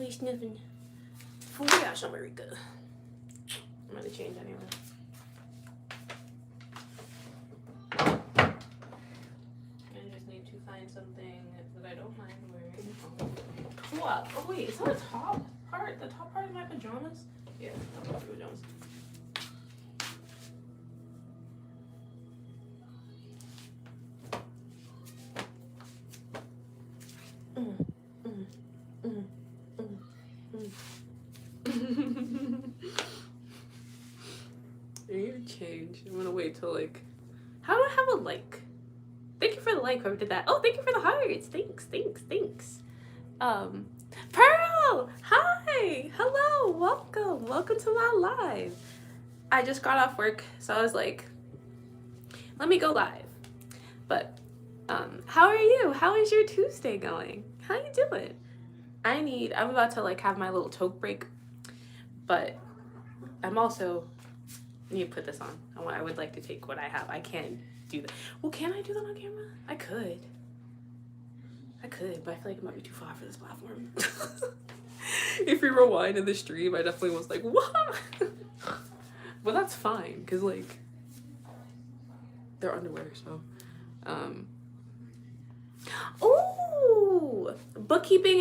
We sniffing. Foliage, America. I'm gonna change anyway. I just need to find something that I don't mind wearing. What? Oh wait, is that the top part? The top part of my pajamas? Yeah, top part of my pajamas. I need to change. I'm gonna wait till like. How do I have a like? Thank you for the like, whoever did that. Oh, thank you for the hearts. Thanks. Pearl! Hi! Hello, welcome to my live. I just got off work, so I was like, let me go live. But, how are you? How is your Tuesday going? How you doing? I'm about to like have my little toke break, but I'm also, need to put this on. I would like to take what I have. I can't do that. Well, can I do that on camera? I could, but I feel like it might be too far for this platform. If you rewind in the stream, I definitely was like, what? But that's fine, because like, they're underwear, so. Ooh! Bookkeeping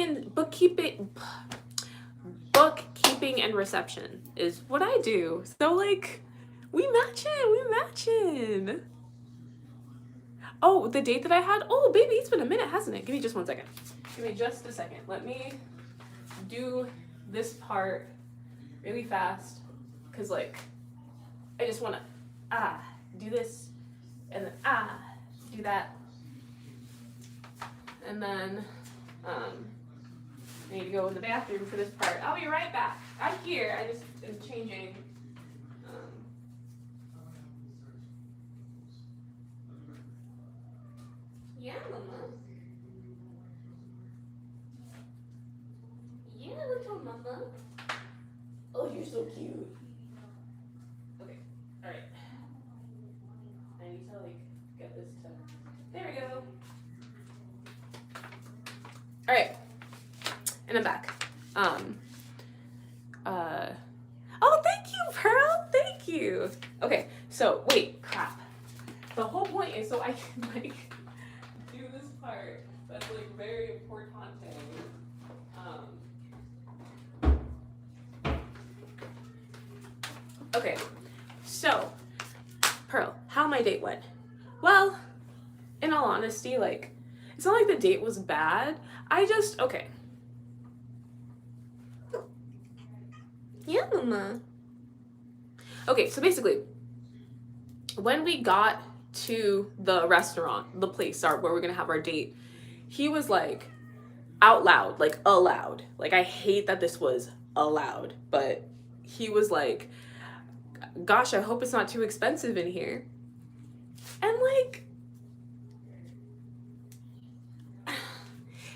and reception is what I do. So like, we matching. Oh, the date that I had? Oh, baby, it's been a minute, hasn't it? Give me just 1 second. Give me just a second. Let me do this part really fast. Because, like, I just want to, do this. And then, do that. And then, I need to go in the bathroom for this part. I'll be right back. I'm here. I just am changing. Yeah, mama. Yeah, little mama. Oh, you're so cute. Okay, all right. I need to like get this to. There we go. All right, and I'm back. Oh, thank you, Pearl. Thank you. Okay, so wait, crap. The whole point is so I can like. Do this part that's like very important. Okay, so Pearl, how my date went? Well, in all honesty, like it's not like the date was bad. Okay. Yeah, mama. Okay, so basically, when we got to the restaurant, the place where we're gonna have our date, he was like out loud, like aloud. Like I hate that this was allowed, but he was like, gosh, I hope it's not too expensive in here. And like,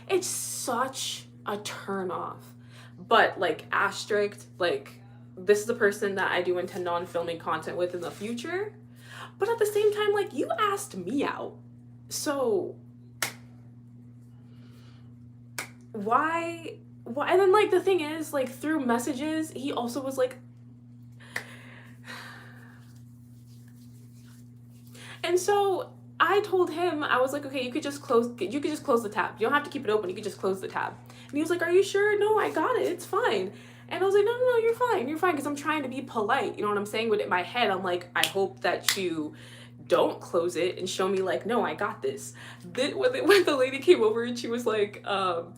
it's such a turn off. But like asterisk, like this is the person that I do intend on filming content with in the future. But at the same time, like, you asked me out. So why? And then, like, the thing is, like, through messages, he also was like, and so I told him, I was like, okay, you could just close the tab. You don't have to keep it open. You could just close the tab. And he was like, are you sure? No, I got it. It's fine. And I was like, no, you're fine, because I'm trying to be polite. You know what I'm saying? But in my head, I'm like, I hope that you don't close it and show me like, no, I got this. Then when the lady came over and she was like,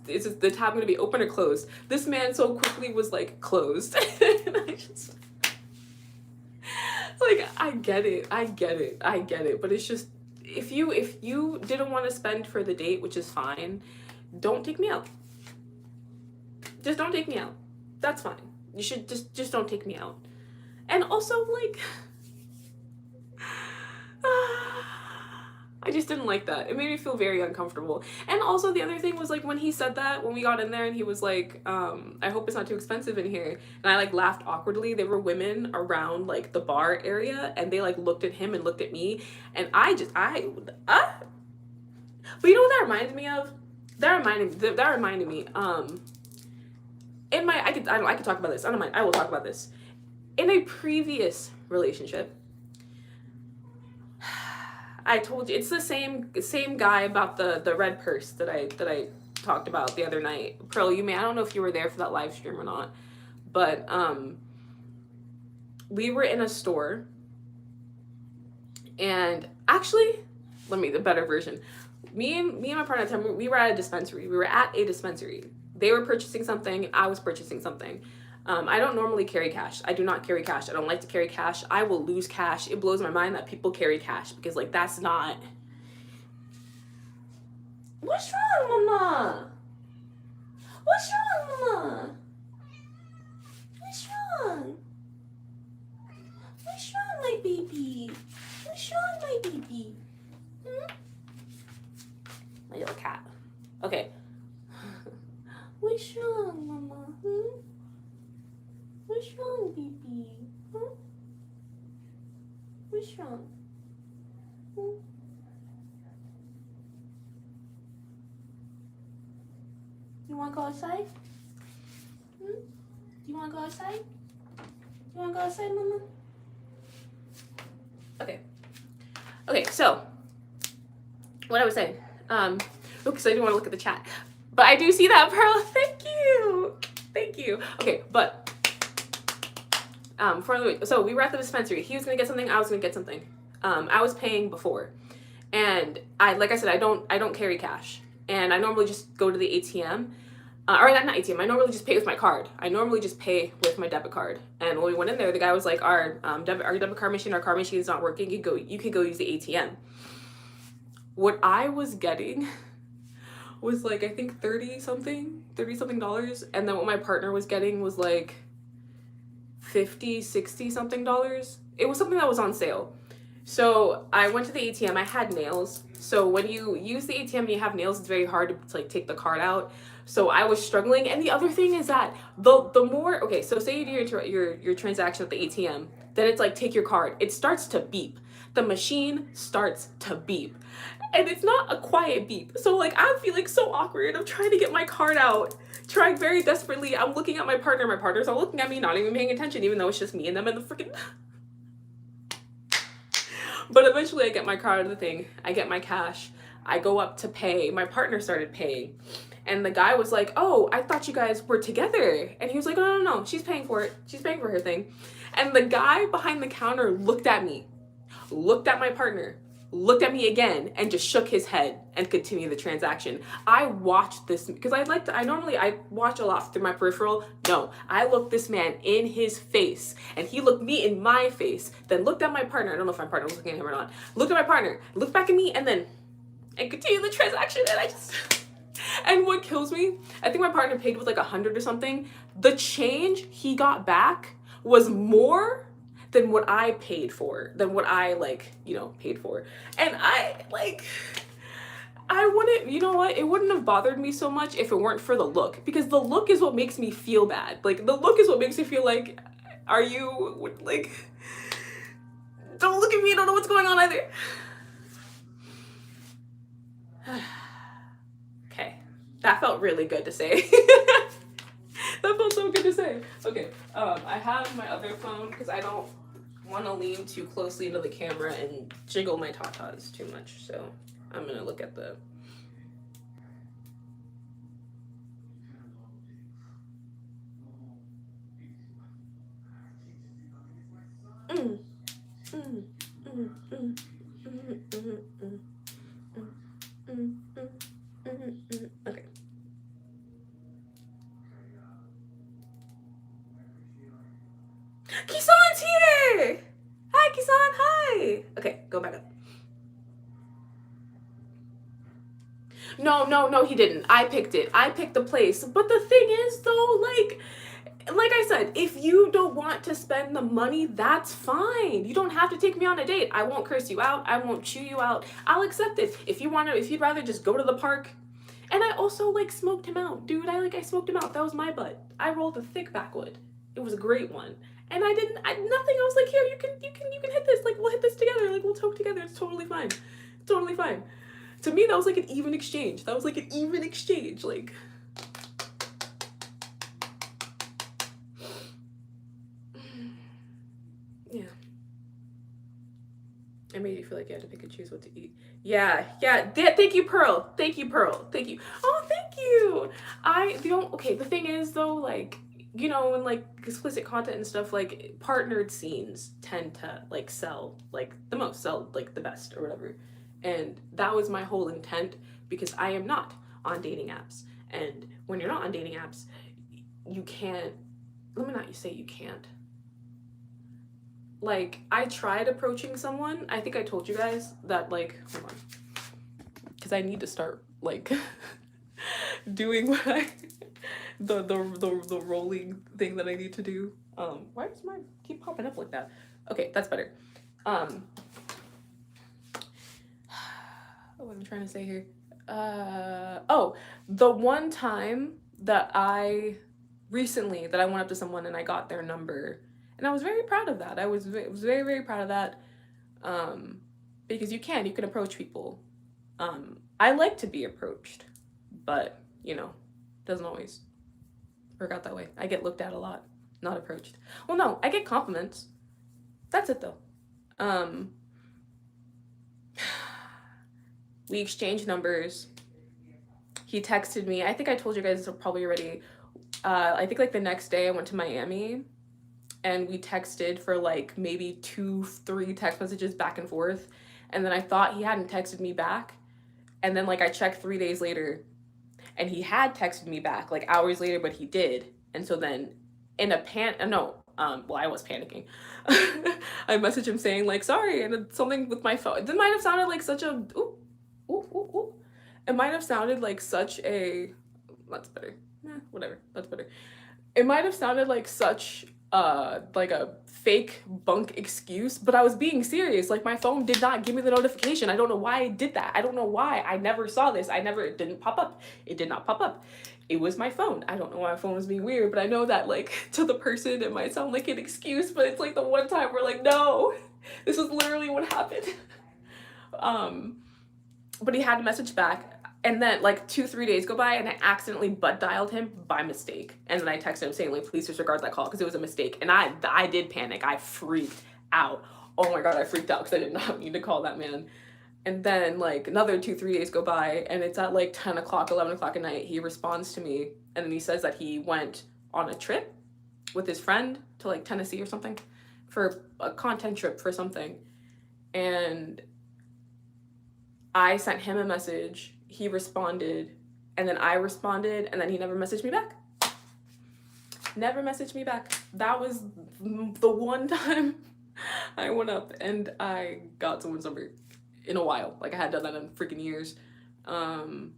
is the tab gonna be open or closed? This man so quickly was like, closed. And I just, like, I get it. But it's just, if you didn't want to spend for the date, which is fine, don't take me out. Just don't take me out. That's fine. You should just don't take me out. And also, like, I just didn't like that. It made me feel very uncomfortable. And also the other thing was like when he said that, when we got in there and he was like, I hope it's not too expensive in here. And I like laughed awkwardly. There were women around like the bar area and they like looked at him and looked at me. And but you know what that reminded me of? That reminded me, I could talk about this. I don't mind. I will talk about this. In a previous relationship, I told you it's the same guy about the red purse that I talked about the other night. Pearl, I don't know if you were there for that live stream or not, but we were in a store, and actually, the better version. Me and my partner at the time, we were at a dispensary. We were at a dispensary. They were purchasing something. I was purchasing something. I don't normally carry cash. I do not carry cash. I don't like to carry cash. I will lose cash. It blows my mind that people carry cash because, like, that's not. What's wrong, Mama? What's wrong, Mama? What's wrong? What's wrong, my baby? What's wrong, my baby? My little cat. Okay. What's wrong, Mama? What's wrong, baby? Huh? What's wrong? You want to go outside? Do you want to go outside? You want to go outside, Mama? Okay, so what I was saying. Because I didn't want to look at the chat. But I do see that, Pearl. Thank you. Okay, but so we were at the dispensary. He was gonna get something. I was gonna get something. I was paying before, and like I said, I don't carry cash, and I normally just go to the ATM, or not ATM. I normally just pay with my card. I normally just pay with my debit card. And when we went in there, the guy was like, our debit card machine, our card machine is not working. You could go use the ATM. What I was getting was like, I think $30 something, and then what my partner was getting was like $50, $60 something. It was something that was on sale. So I went to the ATM. I had nails. So when you use the ATM and you have nails, it's very hard to like take the card out. So I was struggling. And the other thing is that the more, okay, so say you do your transaction at the ATM, then it's like, take your card. It starts to beep. The machine starts to beep. And it's not a quiet beep. So like, I'm feeling so awkward. I'm trying to get my card out, trying very desperately. I'm looking at my partner. My partner's all looking at me, not even paying attention, even though it's just me and them in the freaking... But eventually I get my card out of the thing. I get my cash. I go up to pay. My partner started paying. And the guy was like, oh, I thought you guys were together. And he was like, no. She's paying for it. She's paying for her thing. And the guy behind the counter looked at me, looked at my partner, looked at me again, and just shook his head and continued the transaction. I watched this because I normally watch a lot through my peripheral. No, I looked this man in his face, and he looked me in my face, then looked at my partner. I don't know if my partner was looking at him or not. Looked at my partner, looked back at me, and continued the transaction. And what kills me, I think my partner paid with like 100 or something. The change he got back was more than what I paid for, paid for. And I wouldn't, you know what? It wouldn't have bothered me so much if it weren't for the look, because the look is what makes me feel bad. Like, the look is what makes me feel like, are you, like, don't look at me, I don't know what's going on either. Okay, that felt really good to say. That felt so good to say. Okay, I have my other phone because I don't want to lean too closely into the camera and jiggle my tatas too much. So I'm going to look at the... Okay. Kisan's here! Hi, Kisan, hi! Okay, go back up. No, he didn't. I picked it. I picked the place. But the thing is, though, like I said, if you don't want to spend the money, that's fine. You don't have to take me on a date. I won't curse you out. I won't chew you out. I'll accept it. If you'd rather just go to the park. And I also, smoked him out. Dude, I smoked him out. That was my butt. I rolled a thick backwood. It was a great one. And I nothing. I was like, here, you can hit this. Like, we'll hit this together. Like, we'll talk together. It's totally fine. Totally fine. To me, that was like an even exchange. Like, Yeah. It made you feel like you had to pick and choose what to eat. Yeah, yeah. Thank you, Pearl. Thank you, Pearl. Thank you. Oh, thank you. Okay, the thing is though, like, you know, in like explicit content and stuff, like partnered scenes tend to like sell like the most, sell like the best or whatever. And that was my whole intent because I am not on dating apps. And when you're not on dating apps, you can't, let me not say you can't. Like, I tried approaching someone. I think I told you guys that, like, hold on. Because I need to start, like, doing what the rolling thing that I need to do. Why does mine keep popping up like that? Okay, that's better. What am I trying to say here? The one time that recently that I went up to someone and I got their number. And I was very proud of that. I was very, very proud of that. Because you can approach people. I like to be approached, but, you know, doesn't always work out that way. I get looked at a lot, not approached. Well, no, I get compliments. That's it, though. We exchanged numbers. He texted me. I think I told you guys probably already. I think, like, the next day I went to Miami. And we texted for like maybe 2-3 text messages back and forth. And then I thought he hadn't texted me back. And then like I checked 3 days later and he had texted me back like hours later, but he did. And so then in a I was panicking. I messaged him saying like, sorry, and something with my phone. It might have sounded like such a, ooh. It might have sounded like such a, that's better. Whatever, that's better. It might have sounded like such like a fake bunk excuse, but I was being serious. Like, my phone did not give me the notification. I don't know why I did that. I don't know why. I never saw this. It didn't pop up. It did not pop up. It was my phone. I don't know why my phone was being weird, but I know that, like, to the person it might sound like an excuse, but it's like the one time we're like, no, this is literally what happened. But he had a message back. And then like 2-3 days go by and I accidentally butt dialed him by mistake. And then I texted him saying like, please disregard that call because it was a mistake. And I did panic. I freaked out. Oh my God, I freaked out because I did not need to call that man. And then like another 2-3 days go by and it's at like 10 o'clock, 11 o'clock at night. He responds to me and then he says that he went on a trip with his friend to like Tennessee or something for a content trip for something. And I sent him a message. He responded, and then I responded, and then he never messaged me back. Never messaged me back. That was the one time I went up and I got someone's number in a while. Like, I had done that in freaking years. In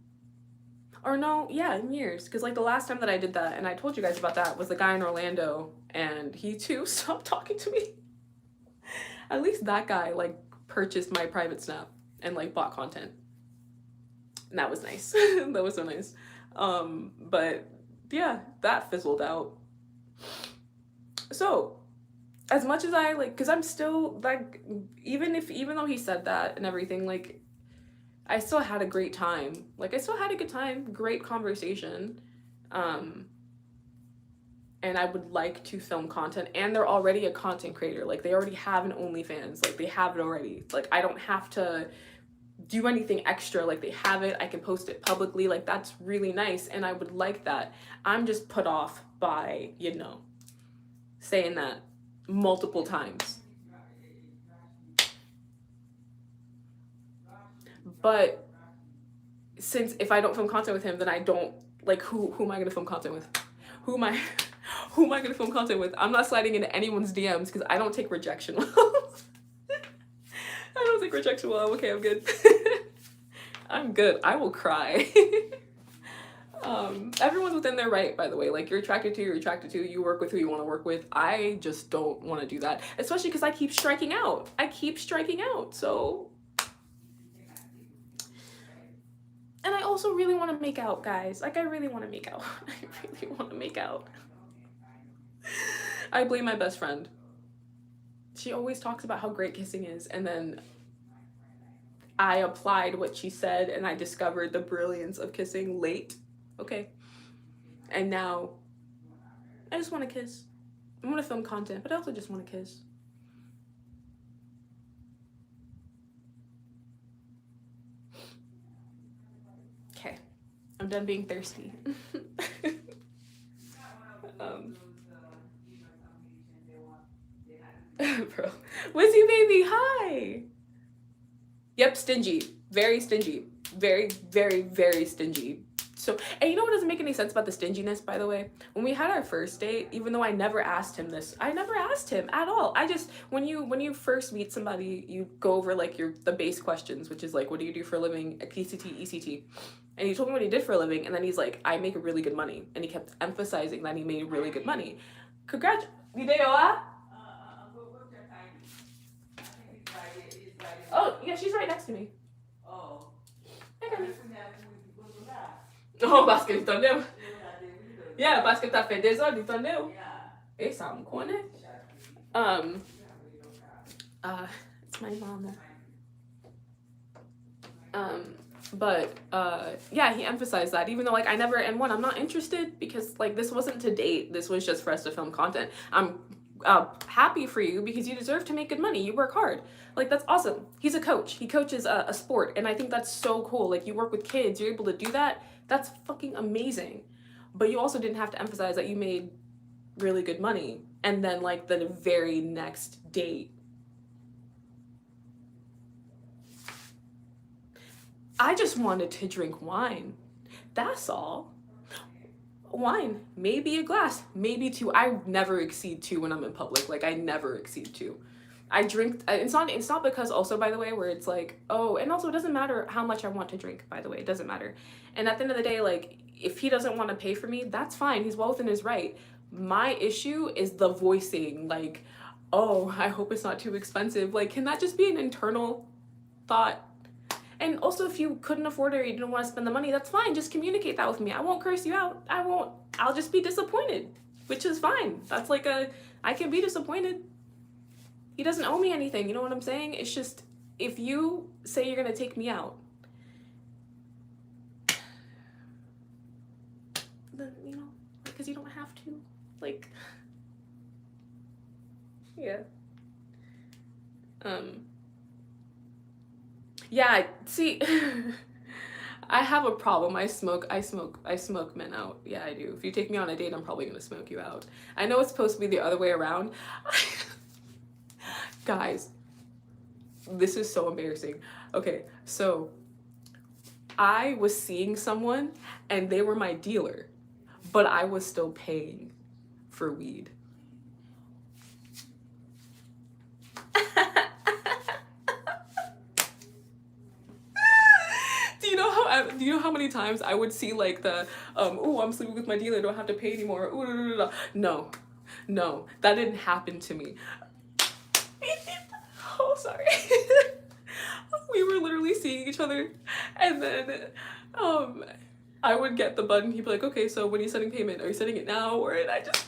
years. Because, like, the last time that I did that, and I told you guys about that, was the guy in Orlando, and he, too, stopped talking to me. At least that guy, like, purchased my private Snap and, like, bought content. And that was nice. That was so nice. But yeah, that fizzled out. So as much as I like, because I'm still like, even though he said that and everything, like, I still had a great time. Like, I still had a good time, great conversation. And I would like to film content, and they're already a content creator. Like, they already have an OnlyFans. Like, they have it already. Like, I don't have to do anything extra. Like, they have it. I can post it publicly. Like, that's really nice, and I would like that. I'm just put off by, you know, saying that multiple times. But since if I don't film content with him, then I don't, like, who am I gonna film content with? Who am I gonna film content with? I'm not sliding into anyone's DMs because I don't take rejection well. I don't take rejection well. Okay, I'm good. I'm good. I will cry. Everyone's within their right, by the way. Like, you're attracted to, you work with who you want to work with. I just don't want to do that, especially because I keep striking out. So, and I also really want to make out, guys. Like, I really want to make out. I blame my best friend. She always talks about how great kissing is, and then I applied what she said, and I discovered the brilliance of kissing late. Okay. And now I just want to kiss. I want to film content, but I also just want to kiss. I'm done being thirsty. um, bro. Wizzy baby, hi. Yep, stingy. Very stingy. Very, very, very stingy. So, and you know what doesn't make any sense about the stinginess, by the way? When we had our first date, even though I never asked him this, I never asked him at all. I just, when you first meet somebody, you go over like the base questions, which is like, what do you do for a living? PCT, ECT. And he told me what he did for a living, and then he's like, I make really good money. And he kept emphasizing that he made really good money. Congrats. Oh, yeah, she's right next to me. Oh, parce que entendeu? Yeah, parce que t'as fait des heures, entendeu? Et ça me connaît. It's my mama. But yeah, he emphasized that, even though like I never, and one, I'm not interested because like this wasn't to date, this was just for us to film content. I'm happy for you because you deserve to make good money. You work hard. Like that's awesome. He's a coach. He coaches a sport, and I think that's so cool. Like you work with kids, you're able to do that. That's fucking amazing. But you also didn't have to emphasize that you made really good money, and then like the very next date, I just wanted to drink wine. That's all. Wine, maybe a glass, maybe two. I never exceed two when I'm in public. Like I never exceed two. I drink. It's not because also, by the way, where it's like, oh, and also it doesn't matter how much I want to drink. By the way, it doesn't matter. And at the end of the day, like if he doesn't want to pay for me, that's fine. He's well within his right. My issue is the voicing. Like, oh, I hope it's not too expensive. Like, can that just be an internal thought? And also, if you couldn't afford it or you didn't want to spend the money, that's fine. Just communicate that with me. I won't curse you out. I'll just be disappointed, which is fine. That's like I can be disappointed. He doesn't owe me anything. You know what I'm saying? It's just, if you say you're going to take me out, then, you know, because you don't have to. Like, yeah. Yeah, see, I have a problem. I smoke men out. Yeah, I do. If you take me on a date, I'm probably gonna smoke you out. I know it's supposed to be the other way around. Guys, this is so embarrassing. Okay, so I was seeing someone and they were my dealer, but I was still paying for weed. Do you know how many times I would see like the oh, I'm sleeping with my dealer, don't have to pay anymore. Ooh, no, that didn't happen to me. Oh, sorry. We were literally seeing each other, and then I would get the button. He'd be like, okay, so when are you sending payment? Are you sending it now? Or and I just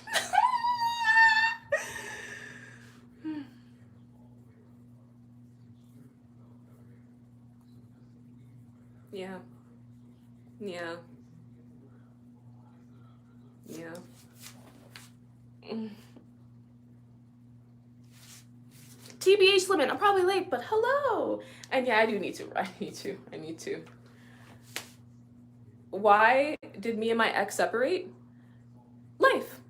yeah. TBH limit. I'm probably late, but hello. And yeah, I need to. Why did me and my ex separate? Life.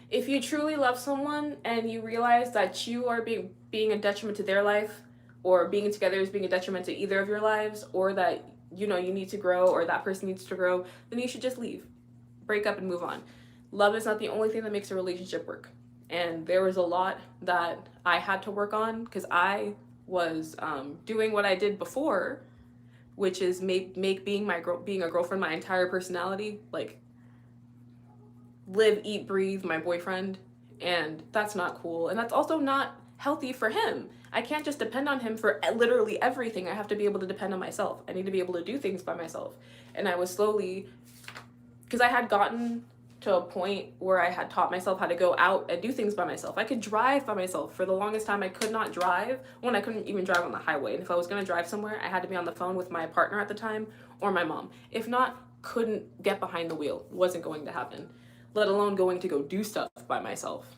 If you truly love someone and you realize that you are being a detriment to their life, or being together is being a detriment to either of your lives, or that you need to grow or that person needs to grow, then you should just leave. Break up and move on. Love is not the only thing that makes a relationship work. And there was a lot that I had to work on because I was doing what I did before, which is make being a girlfriend my entire personality, like live, eat, breathe my boyfriend, and that's not cool, and that's also not healthy for him. I can't just depend on him for literally everything. I have to be able to depend on myself. I need to be able to do things by myself. And I was slowly, because I had gotten to a point where I had taught myself how to go out and do things by myself. I could drive by myself. For the longest time, I could not drive. When I couldn't even drive on the highway. And if I was going to drive somewhere, I had to be on the phone with my partner at the time or my mom. If not, couldn't get behind the wheel. Wasn't going to happen. Let alone going to go do stuff by myself.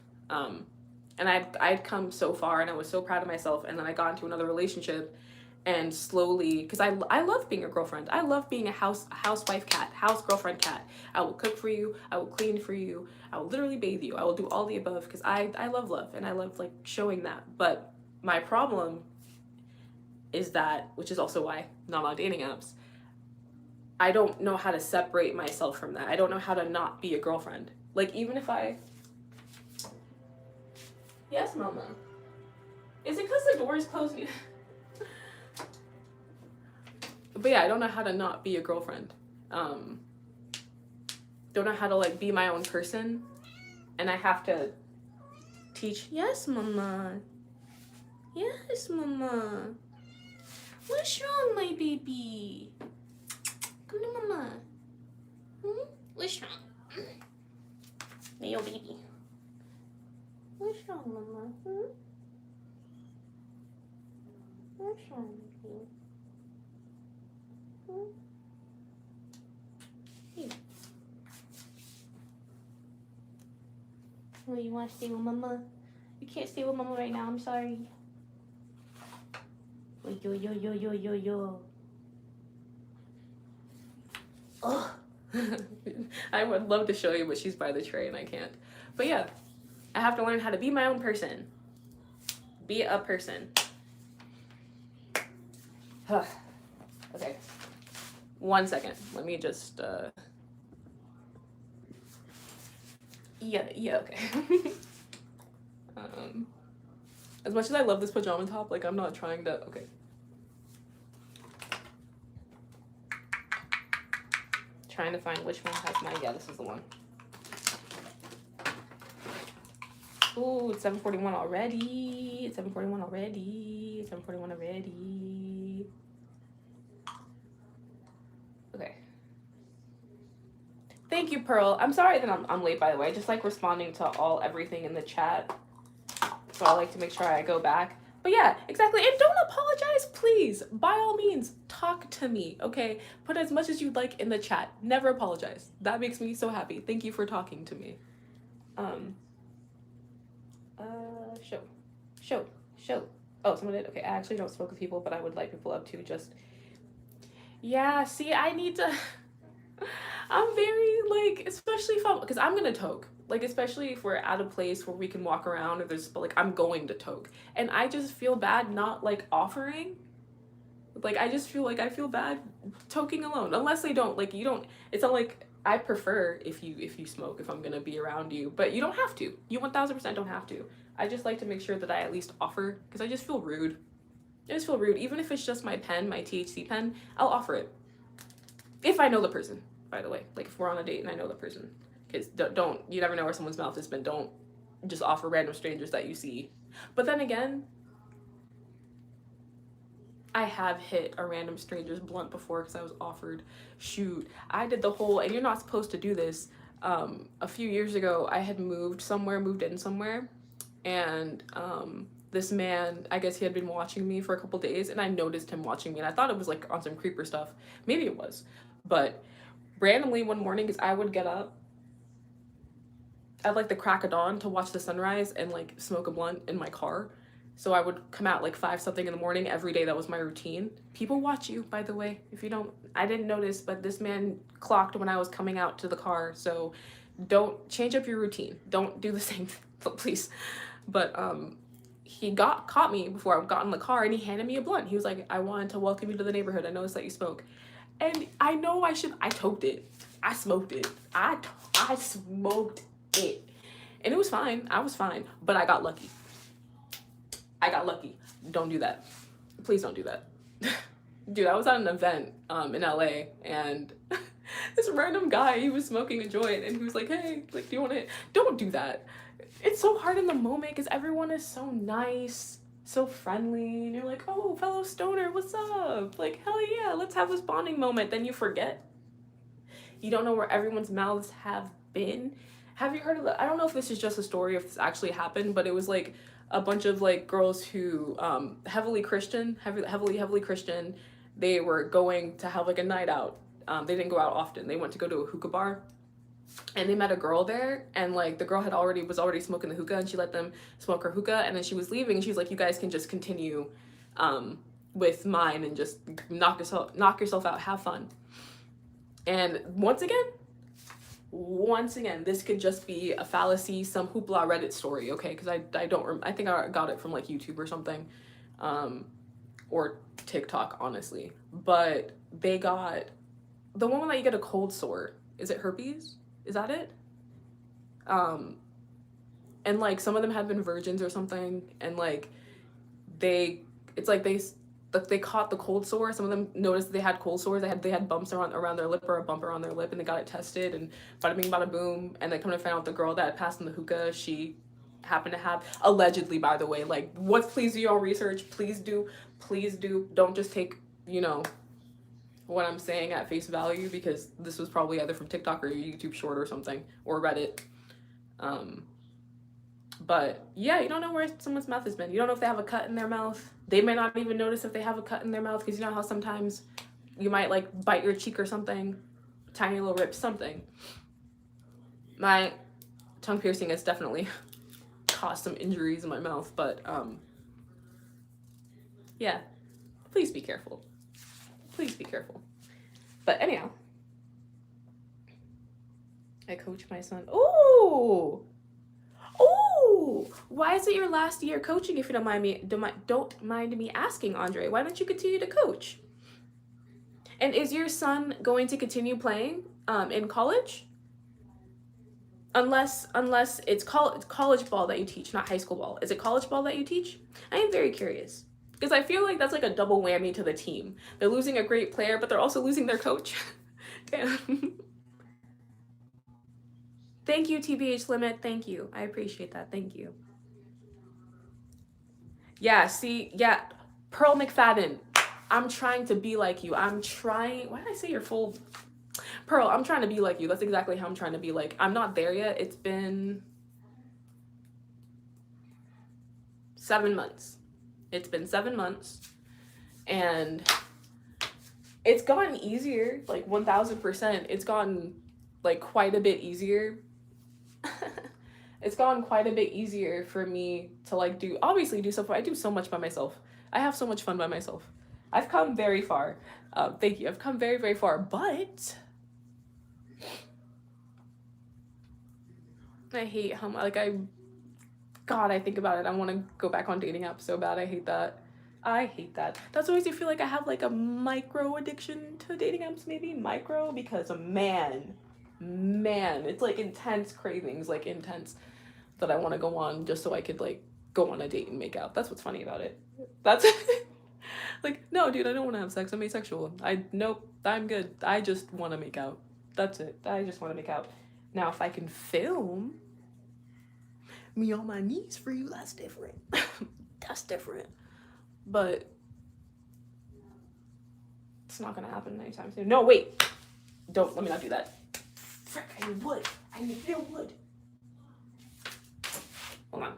And I'd come so far and I was so proud of myself. And then I got into another relationship and slowly, because I love being a girlfriend. I love being a housewife cat, house girlfriend cat. I will cook for you, I will clean for you, I will literally bathe you, I will do all the above, because I love and I love like showing that. But my problem is that, which is also why not on dating apps, I don't know how to separate myself from that. I don't know how to not be a girlfriend. Like, even if I... Yes, mama. Is it because the door is closed? But yeah, I don't know how to not be a girlfriend. Don't know how to like be my own person. And I have to teach. Yes, mama. Yes, mama. What's wrong, my baby? Come to mama. What's wrong? Hey, yo, baby. What's wrong, mama? What's wrong, baby? Hey. Oh, you want to stay with mama? You can't stay with mama right now. I'm sorry. Oh, yo. Oh. I would love to show you, but she's by the tray and I can't. But yeah, I have to learn how to be my own person. Be a person. Okay. 1 second. Let me just, Yeah, okay. As much as I love this pajama top, like, I'm not trying to, okay. Trying to find which one has my, yeah, this is the one. Ooh, it's 7:41 already. It's 7:41 already. It's 7:41 already. Okay. Thank you, Pearl. I'm sorry that I'm late, by the way. I just like responding to everything in the chat. So I like to make sure I go back. But yeah, exactly. And don't apologize, please. By all means, talk to me, okay? Put as much as you'd like in the chat. Never apologize. That makes me so happy. Thank you for talking to me. Show. Oh, someone did? Okay, I actually don't smoke with people, but I would light people up too, just... Yeah, see, I need to... I'm very, like, especially if I'm... Because I'm gonna toke. Like, especially if we're at a place where we can walk around, or there's... But, like, I'm going to toke. And I just feel bad not, like, offering. Like, I just feel like I feel bad toking alone. Unless they don't, like, you don't... It's not like... I prefer if you smoke, if I'm gonna be around you. But you don't have to. You 1000% don't have to. I just like to make sure that I at least offer, because I just feel rude. I just feel rude. Even if it's just my pen, my THC pen, I'll offer it. If I know the person, by the way. Like, if we're on a date and I know the person. Because don't, you never know where someone's mouth has been. Don't just offer random strangers that you see. But then again, I have hit a random stranger's blunt before because I was offered. Shoot, I did the whole, and you're not supposed to do this. A few years ago, I had moved in somewhere. And this man, I guess he had been watching me for a couple days, and I noticed him watching me, and I thought it was like on some creeper stuff. Maybe it was. But randomly one morning, because I would get up at like the crack of dawn to watch the sunrise and like smoke a blunt in my car. So I would come out like 5 something in the morning every day. That was my routine. People watch you, by the way. If you don't, I didn't notice, but this man clocked when I was coming out to the car. So don't change up your routine. Don't do the same thing, please. But he caught me before I got in the car, and he handed me a blunt. He was like, I wanted to welcome you to the neighborhood. I noticed that you smoke. And I know I toked it. I smoked it. I smoked it. And it was fine. I was fine. But I got lucky. Don't do that. Please don't do that. Dude, I was at an event in LA, and this random guy, he was smoking a joint, and he was like, hey, like, do you want it? Don't do that. It's so hard in the moment because everyone is so nice, so friendly, and you're like, oh, fellow stoner, what's up? Like, hell yeah, let's have this bonding moment. Then you forget. You don't know where everyone's mouths have been. Have you heard of I don't know if this is just a story, if this actually happened, but it was like a bunch of like girls who heavily Christian, they were going to have like a night out. They didn't go out often. They went to go to a hookah bar, and they met a girl there, and like the girl was already smoking the hookah, and she let them smoke her hookah, and then she was leaving, and she was like, you guys can just continue with mine and just knock yourself out, have fun. And once again, this could just be a fallacy, some hoopla Reddit story, okay? Because I think I got it from like YouTube or something, or TikTok, honestly. But they got the one that you get a cold sore. Is it herpes? Is that it? And like some of them had been virgins or something, and like they caught the cold sore. Some of them noticed they had cold sores. They had bumps around their lip, or a bump around their lip, and they got it tested, and bada bing bada boom. And they come to find out the girl that passed in the hookah, she happened to have, allegedly, by the way, like, please do your own research. Please do. Don't just take, what I'm saying at face value, because this was probably either from TikTok or YouTube short or something, or Reddit. But yeah, you don't know where someone's mouth has been. You don't know if they have a cut in their mouth. They may not even notice if they have a cut in their mouth, because you know how sometimes you might like bite your cheek or something, tiny little rip, something. My tongue piercing has definitely caused some injuries in my mouth, but yeah, please be careful. Please be careful. But anyhow, I coach my son. Ooh, why is it your last year coaching? If you don't mind me asking, Andre, why don't you continue to coach? And is your son going to continue playing in college? Unless it's college ball that you teach, not high school ball. Is it college ball that you teach? I am very curious, because I feel like that's like a double whammy to the team. They're losing a great player, but they're also losing their coach. Damn. Thank you, TBH Limit. Thank you. I appreciate that. Thank you. Yeah, Pearl McFadden. I'm trying to be like you. Why did I say your full... Pearl, I'm trying to be like you. That's exactly how I'm trying to be like. I'm not there yet. It's been 7 months. It's been 7 months. And it's gotten easier, like 1000%. It's gotten like quite a bit easier. It's gotten quite a bit easier for me to like do stuff. I do so much by myself. I have so much fun by myself. I've come very far. Thank you. I've come very, very far, but I hate how much, I think about it. I want to go back on dating apps so bad. I hate that. That's always, I feel like I have like a micro addiction to dating apps, maybe micro, because man, it's like intense cravings, like intense, that I want to go on just so I could like go on a date and make out. That's what's funny about it. That's like, no, dude, I don't want to have sex. I'm asexual. Nope, I'm good. I just want to make out. That's it. I just want to make out. Now, if I can film me on my knees for you, that's different. That's different. But it's not gonna happen anytime soon. No, wait. Let me not do that. Frick, I need wood. I need real wood. Hold on.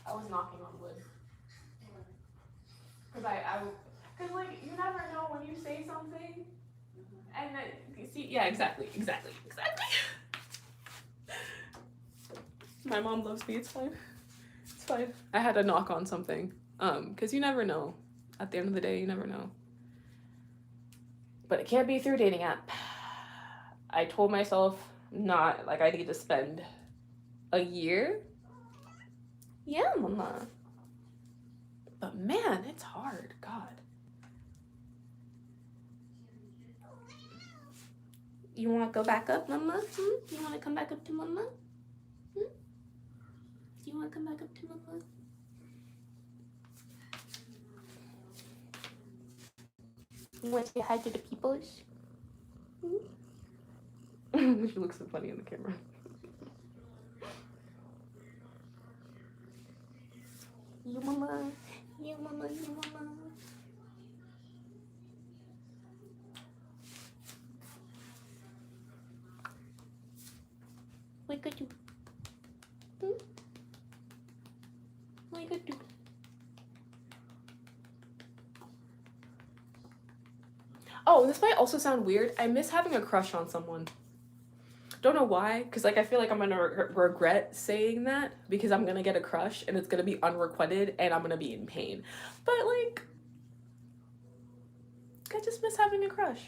I was knocking on wood. Because like, you never know when you say something, and then, you see, yeah, exactly. My mom loves me, it's fine. I had to knock on something, because you never know. At the end of the day, you never know. But it can't be through dating app. I told myself not, like, I need to spend a year. Yeah, mama. But man, it's hard, God. You want to go back up, mama? You want to come back up to mama? You want to come back up to mama? You want to say hi to the peoples? She looks so funny in the camera. You mama. What could you? What could you? Oh, this might also sound weird. I miss having a crush on someone. Don't know why, because like I feel like I'm gonna regret saying that because I'm gonna get a crush and it's gonna be unrequited and I'm gonna be in pain. But like, I just miss having a crush.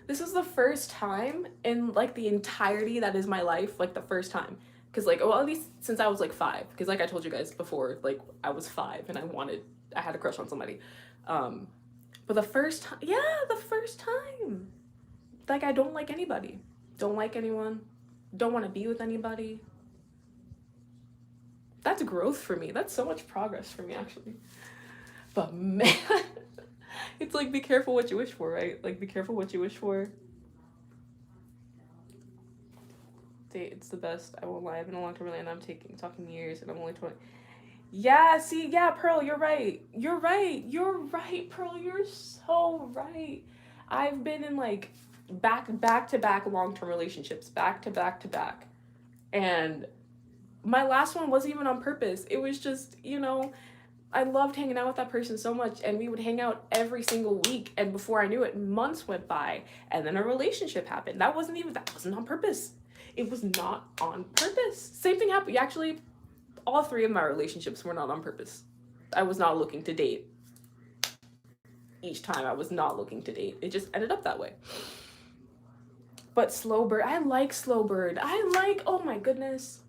This is the first time in like the entirety that is my life, like the first time. Because like, well, at least since I was like 5. Because like I told you guys before, like I was 5 and I had a crush on somebody. Um, but the first time, yeah, the first time. Like I don't like anybody. Don't like anyone. Don't want to be with anybody. That's growth for me. That's so much progress for me, actually. But man, it's like be careful what you wish for, right? Like be careful what you wish for. It's the best. I won't lie. I've been a long-term relationship and I'm talking years and I'm only 20. Yeah, see, yeah, Pearl, you're right. You're right. You're right, Pearl. You're so right. I've been in like back to back long-term relationships, back to back to back. And my last one wasn't even on purpose. It was just, I loved hanging out with that person so much and we would hang out every single week, and before I knew it, months went by and then a relationship happened. That wasn't on purpose. It was not on purpose. Same thing happened. Actually, all 3 of my relationships were not on purpose. I was not looking to date. Each time I was not looking to date. It just ended up that way. But slow burn, I like slow burn. Oh my goodness.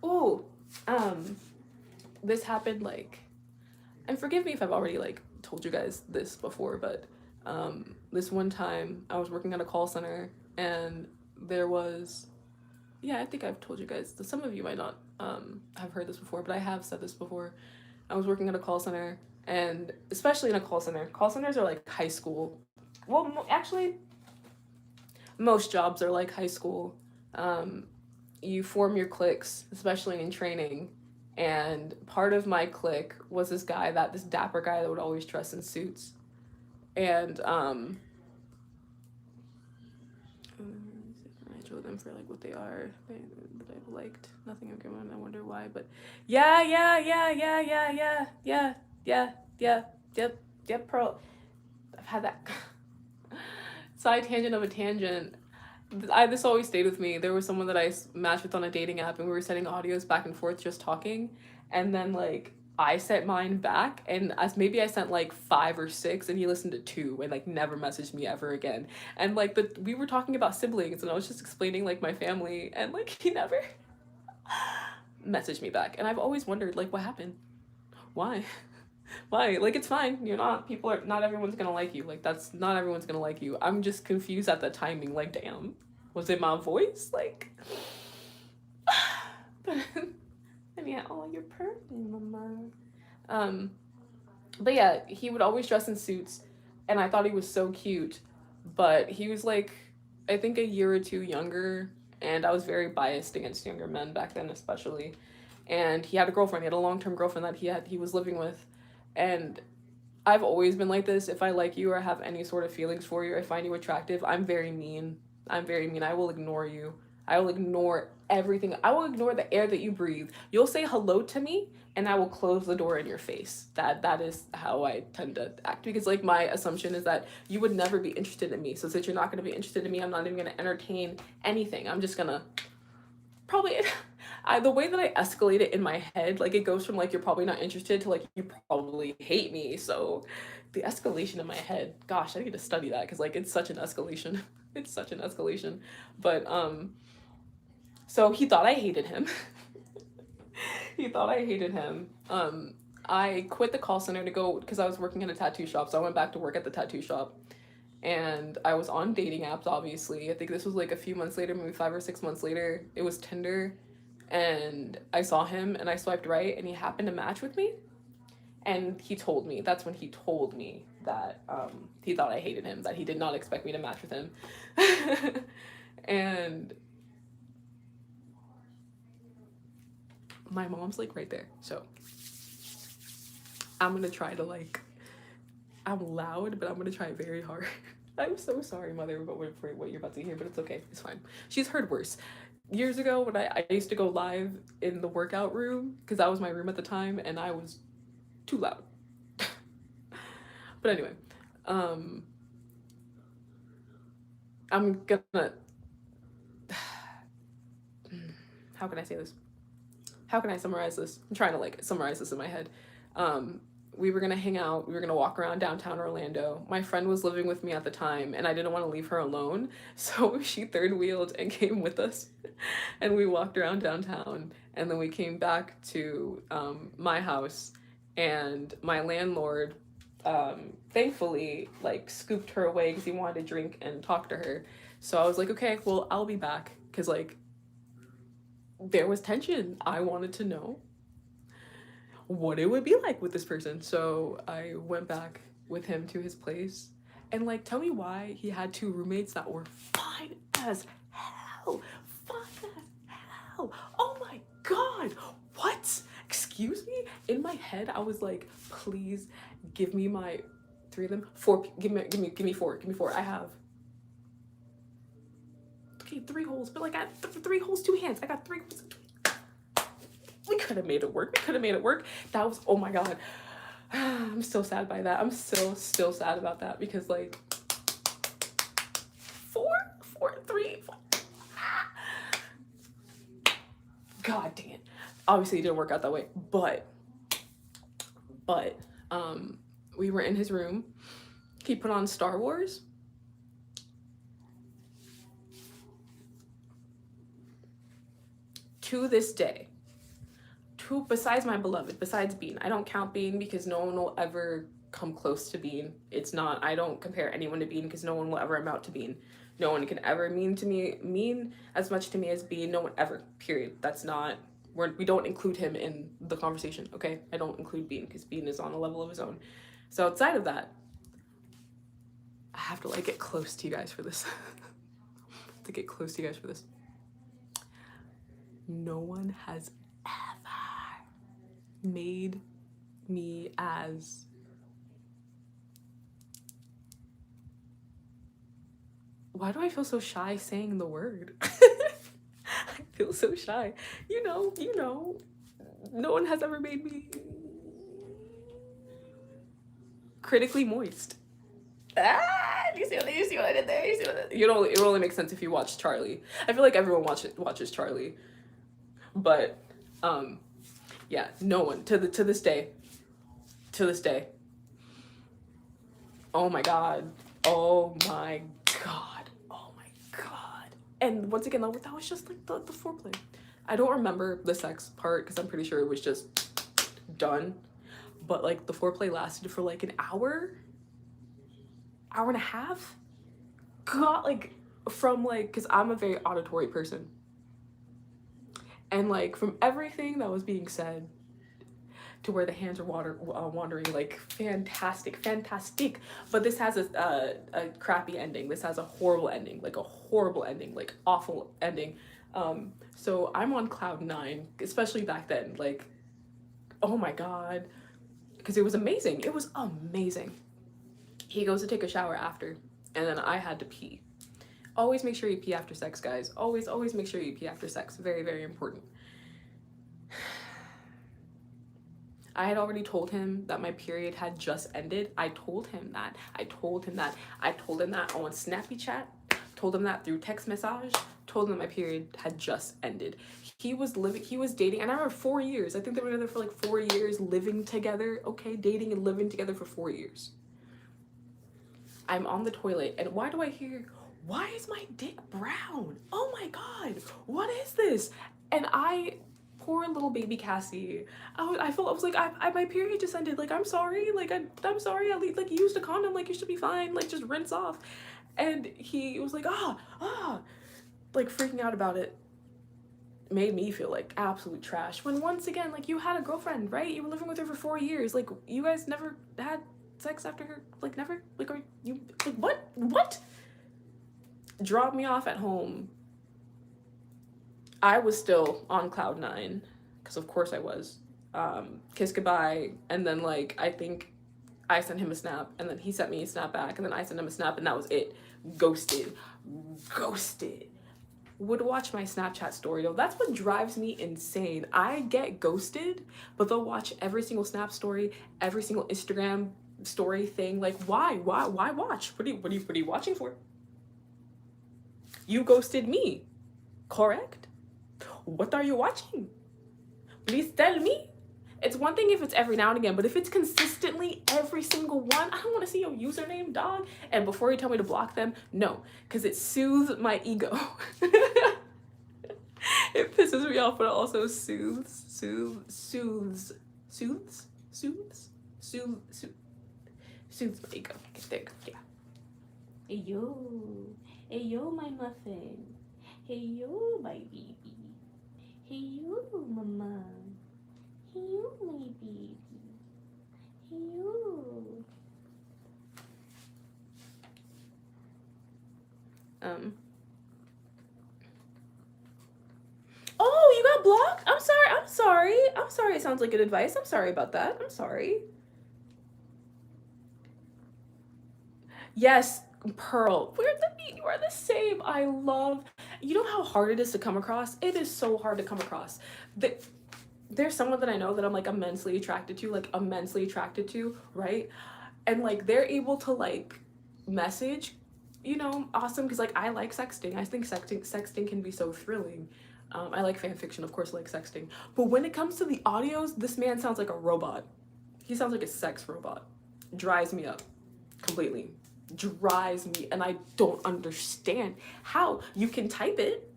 Oh, this happened like, and forgive me if I've already like told you guys this before, but this one time I was working at a call center and there was, yeah, I think I've told you guys, some of you might not have heard this before, but I have said this before. I was working at a call center, and especially in a call centers are like high school. Well, actually, most jobs are like high school. You form your cliques, especially in training. And part of my clique was this dapper guy that would always dress in suits. And I chose them for like what they are. That I've liked. Nothing I've given. I wonder why, but yeah, yep, Pearl. I've had that side tangent of a tangent. This always stayed with me. There was someone that I matched with on a dating app, and we were sending audios back and forth, just talking, and then like I sent mine back, and maybe I sent like 5 or 6, and he listened to 2 and like never messaged me ever again. And like we were talking about siblings, and I was just explaining like my family, and like he never messaged me back. And I've always wondered like what happened, why. Why? Like it's fine. Not everyone's gonna like you. Like that's not everyone's gonna like you. I'm just confused at the timing. Like, damn, was it my voice? Like, but yeah, oh, you're perfect, mama. But yeah, he would always dress in suits, and I thought he was so cute, but he was like, I think a year or 2 younger, and I was very biased against younger men back then, especially. And he had a girlfriend. He had a long-term girlfriend that he was living with. And I've always been like this. If I like you or have any sort of feelings for you, or I find you attractive, I'm very mean. I will ignore you. I will ignore everything. I will ignore the air that you breathe. You'll say hello to me and I will close the door in your face. That is how I tend to act, because like my assumption is that you would never be interested in me. So since you're not going to be interested in me, I'm not even going to entertain anything. I'm just going to probably the way that I escalate it in my head, like it goes from like you're probably not interested to like you probably hate me. So the escalation in my head, gosh, I need to study that, because like it's such an escalation. It's such an escalation. But so he thought I hated him. He thought I hated him. I quit the call center to go, because I was working at a tattoo shop, so I went back to work at the tattoo shop. And I was on dating apps, obviously. I think this was like a few months later, maybe 5 or 6 months later. It was Tinder. And I saw him and I swiped right, and he happened to match with me. And that's when he told me that he thought I hated him, that he did not expect me to match with him. And my mom's like right there. So I'm gonna try to like, I'm loud, but I'm gonna try very hard. I'm so sorry, mother, for what you're about to hear, but it's okay. It's fine. She's heard worse. Years ago, when I used to go live in the workout room, because that was my room at the time, and I was too loud. But anyway, I'm gonna, how can I say this? How can I summarize this? I'm trying to like summarize this in my head. Um, we were gonna hang out. We were gonna walk around downtown Orlando. My friend was living with me at the time, and I didn't want to leave her alone, so she third wheeled and came with us, and we walked around downtown. And then we came back to my house, and my landlord, thankfully, like scooped her away because he wanted to drink and talk to her. So I was like, okay, well, I'll be back, because like there was tension. I wanted to know what it would be like with this person. So I went back with him to his place. And like, tell me why he had two roommates that were fine as hell. Fine as hell. Oh my God. What? Excuse me? In my head, I was like, please give me my three of them. Four. Give me four. Give me four. I have. Okay, three holes, but like I three holes, two hands. I got three holes. We could have made it work. We could have made it work. That was, oh my God. I'm still sad by that. I'm still sad about that, because like three, four. God dang it. Obviously it didn't work out that way, but we were in his room. He put on Star Wars. To this day, besides my beloved, besides Bean, I don't count Bean because no one will ever come close to Bean. It's not, I don't compare anyone to Bean because no one will ever amount to Bean. No one can ever mean as much to me as Bean. No one ever, period. That's not, we don't include him in the conversation, okay? I don't include Bean because Bean is on a level of his own. So outside of that, I have to like get close to you guys for this. To get close to you guys for this. No one has ever made me as why do I feel so shy saying the word? I feel so shy. You know, no one has ever made me critically moist. You see what I did there? You see what it will only make sense if you watch Charlie. I feel like everyone watches Charlie. But yeah, no one to this day. Oh my God. Oh my God. Oh my God. And once again, that was just like the foreplay. I don't remember the sex part because I'm pretty sure it was just done. But like the foreplay lasted for like an hour and a half. God, like from like, because I'm a very auditory person. And like from everything that was being said to where the hands are wandering, like fantastic. But this has a crappy ending. This has a horrible ending, like awful ending. So I'm on cloud 9, especially back then. Like, oh my God, because it was amazing. It was amazing. He goes to take a shower after, and then I had to pee. Always make sure you pee after sex, guys. Always make sure you pee after sex. Very, very important. I had already told him that my period had just ended. I told him that on Snappy Chat, told him that through text message, told him that my period had just ended. He was dating, and I remember 4 years. I think they were together for like 4 years, living together, okay? Dating and living together for 4 years. I'm on the toilet, and why do I hear, why is my dick brown? Oh my God, what is this? And poor little baby Cassee, I was like, my period just ended. Like, I'm sorry. Like, I'm sorry. I like used a condom. Like, you should be fine. Like, just rinse off. And he was like, like freaking out about it. Made me feel like absolute trash. When once again, like, you had a girlfriend, right? You were living with her for 4 years. Like, you guys never had sex after her? Like, never? Like, are you like what? Dropped me off at home. I was still on cloud 9, because of course I was. Kiss goodbye, and then like I think I sent him a snap, and then he sent me a snap back, and then I sent him a snap, and that was it. Ghosted. Would watch my Snapchat story though. That's what drives me insane. I get ghosted, but they'll watch every single Snap story, every single Instagram story thing. Like, why watch? What are you watching for? You ghosted me. Correct? What are you watching? Please tell me. It's one thing if it's every now and again, but if it's consistently every single one, I don't want to see your username, dog. And before you tell me to block them, no, because it soothes my ego. It pisses me off, but it also soothes my ego. There you go. Yeah. Hey yo, my muffin. Hey yo, my baby. Hey yo, mama. Hey yo, my baby. Hey yo. Oh, you got blocked? I'm sorry. It sounds like good advice. I'm sorry about that. I'm sorry. Yes, Pearl. You are the same. I love. You know how hard it is to come across? It is so hard to come across. There's someone that I know that I'm like immensely attracted to, right? And like they're able to like message, awesome, because like I like sexting. I think sexting can be so thrilling. I like fan fiction, of course, like sexting. But when it comes to the audios, this man sounds like a robot. He sounds like a sex robot. Drives me up completely. Drives me, and I don't understand how you can type it.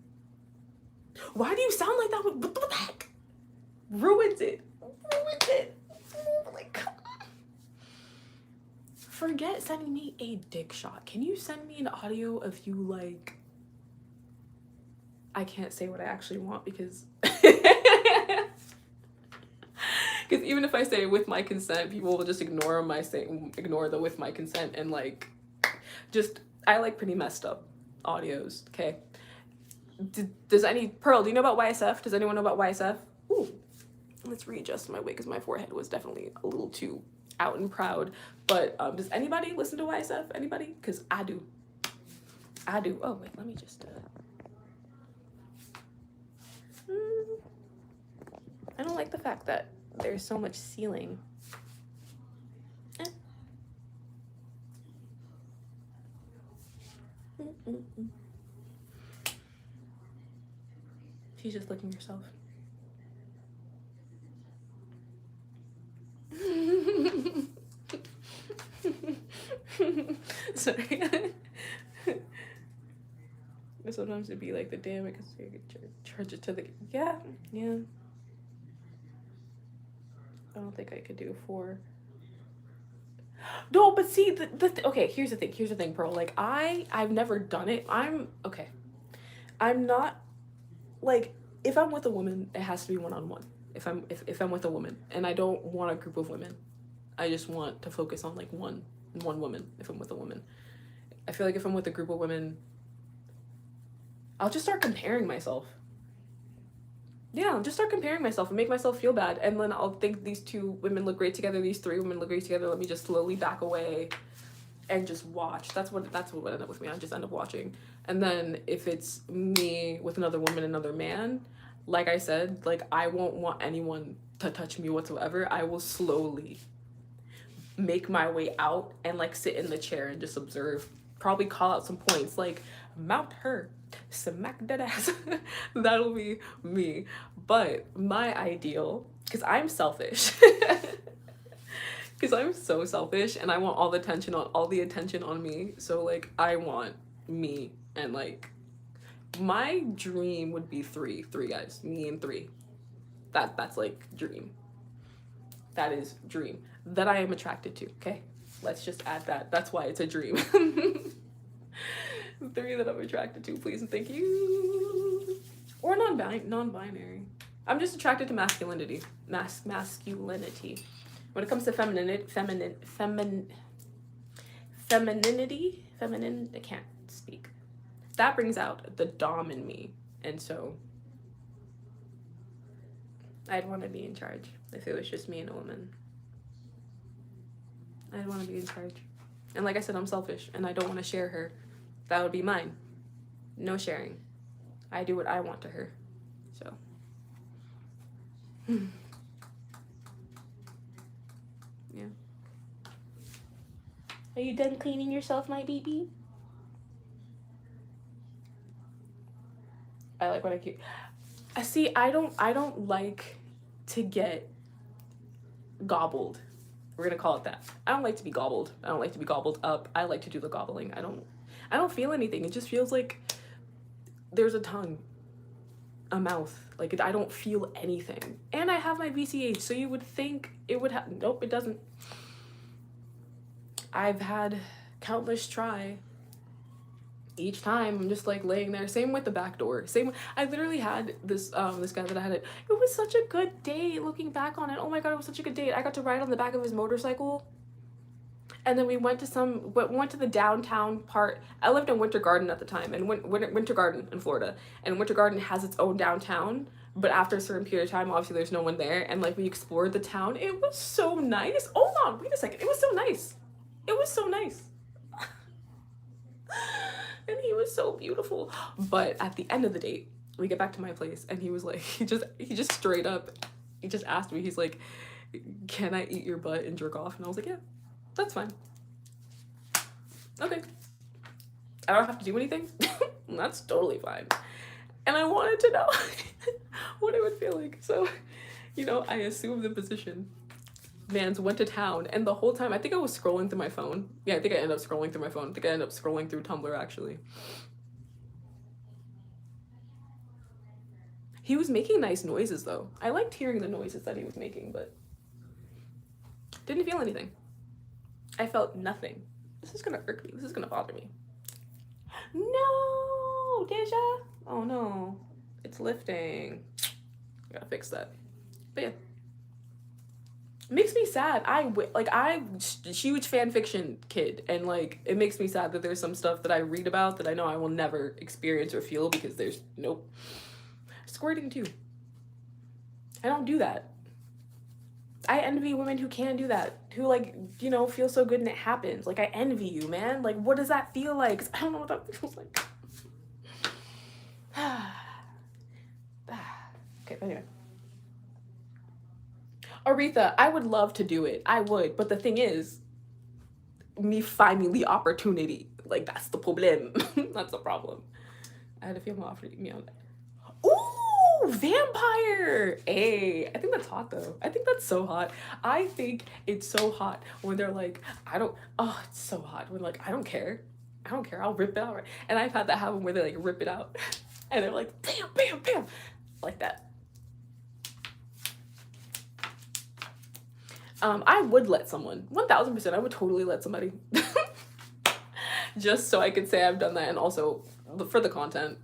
Why do you sound like that? What the heck? Ruins it. Like, forget sending me a dick shot. Can you send me an audio of you like? I can't say what I actually want because even if I say with my consent, people will just ignore the with my consent, and like I like pretty messed up audios. Okay. Does Pearl, do you know about YSF? Does anyone know about YSF? Ooh, let's readjust my wig because my forehead was definitely a little too out and proud. But does anybody listen to YSF? Anybody? Because I do. Oh wait, let me just I don't like the fact that there's so much ceiling. She's just looking herself. Sorry. Sometimes it'd be like the damn it because you could charge it to the yeah. I don't think I could do 4. No, but see okay. Here's the thing, Pearl. Like I've never done it. I'm not like if I'm with a woman, it has to be one-on-one. If I'm with a woman, and I don't want a group of women, I just want to focus on like one woman. If I'm with a woman, I feel like if I'm with a group of women, I'll just start comparing myself. Yeah, I'll just start comparing myself and make myself feel bad, and then I'll think these 2 women look great together, these 3 women look great together. Let me just slowly back away and just watch. That's what would end up with me. I just end up watching. And then if it's me with another woman, another man, like I said, like I won't want anyone to touch me whatsoever. I will slowly make my way out and like sit in the chair and just observe. Probably call out some points like mount her, smack that ass. That'll be me. But my ideal, because I'm selfish. Because I'm so selfish and I want all the attention on me. So like I want me, and like my dream would be 3 guys, me and 3. That's like dream. That is dream that I am attracted to. Okay, let's just add that. That's why it's a dream. 3 that I'm attracted to, please and thank you. Or non-binary. I'm just attracted to masculinity. Masculinity. When it comes to femininity, I can't speak. That brings out the dom in me, and so I'd want to be in charge if it was just me and a woman. I'd want to be in charge. And like I said, I'm selfish, and I don't want to share her. That would be mine. No sharing. I do what I want to her. So. Yeah. Are you done cleaning yourself, my baby? I like when I keep. I see. I don't like to get gobbled. We're gonna call it that. I don't like to be gobbled. I don't like to be gobbled up. I like to do the gobbling. I don't feel anything. It just feels like there's a tongue, a mouth. Like I don't feel anything. And I have my VCH, so you would think it would have. Nope, it doesn't. I've had countless try. Each time I'm just like laying there. Same with the back door. I literally had this this guy that I had it. It was such a good date looking back on it. Oh my god, it was such a good date. I got to ride on the back of his motorcycle. And then we went to the downtown part. I lived in Winter Garden at the time, and Winter Garden in Florida. And Winter Garden has its own downtown, but after a certain period of time, obviously there's no one there. And like we explored the town. It was so nice. Hold on, wait a second. It was so nice. It was so nice. And he was so beautiful. But at the end of the date, we get back to my place, and he was like, he just straight up, he just asked me, he's like, can I eat your butt and jerk off? And I was like, yeah, that's fine. Okay. I don't have to do anything. That's totally fine. And I wanted to know what it would feel like. So, you know, I assumed the position. Vans went to town, and the whole time I think I was scrolling through my phone. Yeah, I think I ended up scrolling through my phone. I think I ended up scrolling through Tumblr actually. He was making nice noises though. I liked hearing the noises that he was making, but didn't feel anything. I felt nothing. This is gonna irk me. This is gonna bother me. No, Deja. Oh no, it's lifting. I gotta fix that. But yeah. Makes me sad. I'm a huge fan fiction kid, and like it makes me sad that there's some stuff that I read about that I know I will never experience or feel because there's nope. Squirting too. I don't do that. I envy women who can do that, who like, you know, feel so good and it happens. Like I envy you, man. Like what does that feel like? 'Cause I don't know what that feels like. Okay, anyway. Aretha, I would love to do it. I would, but the thing is, me finding the opportunity, like that's the problem. That's the problem. I had a female offer me on that. Ooh, vampire. Hey, I think that's hot though. I think that's so hot. I think it's so hot when they're like, it's so hot when like, I don't care. I'll rip it out. Right? And I've had that happen where they like rip it out and they're like, bam, bam, bam, like that. I would let someone, 1000%, I would totally let somebody. Just so I could say I've done that, and also for the content.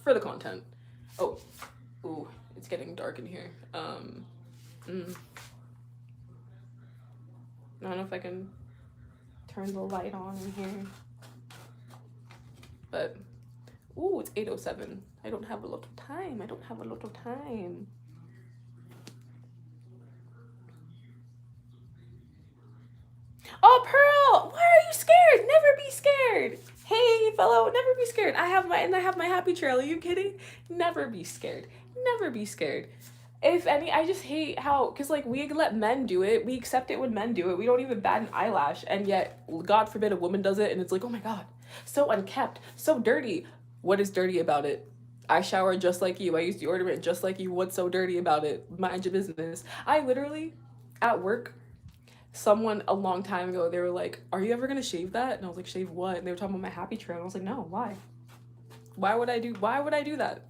For the content. Oh, ooh, it's getting dark in here. I don't know if I can turn the light on in here. But, ooh, it's 8:07. I don't have a lot of time. Oh, Pearl, why are you scared? Never be scared. Hey, fellow, never be scared. I have my happy trail. Are you kidding? Never be scared. Never be scared. If any, I just hate how, because like we let men do it. We accept it when men do it. We don't even bat an eyelash. And yet, God forbid a woman does it and it's like, oh my God, so unkept, so dirty. What is dirty about it? I shower just like you. I use deodorant just like you. What's so dirty about it? Mind your business. I literally, at work, someone a long time ago, they were like, are you ever gonna shave that? And I was like, shave what? And they were talking about my happy trail. And I was like, no, why? Why would I do that?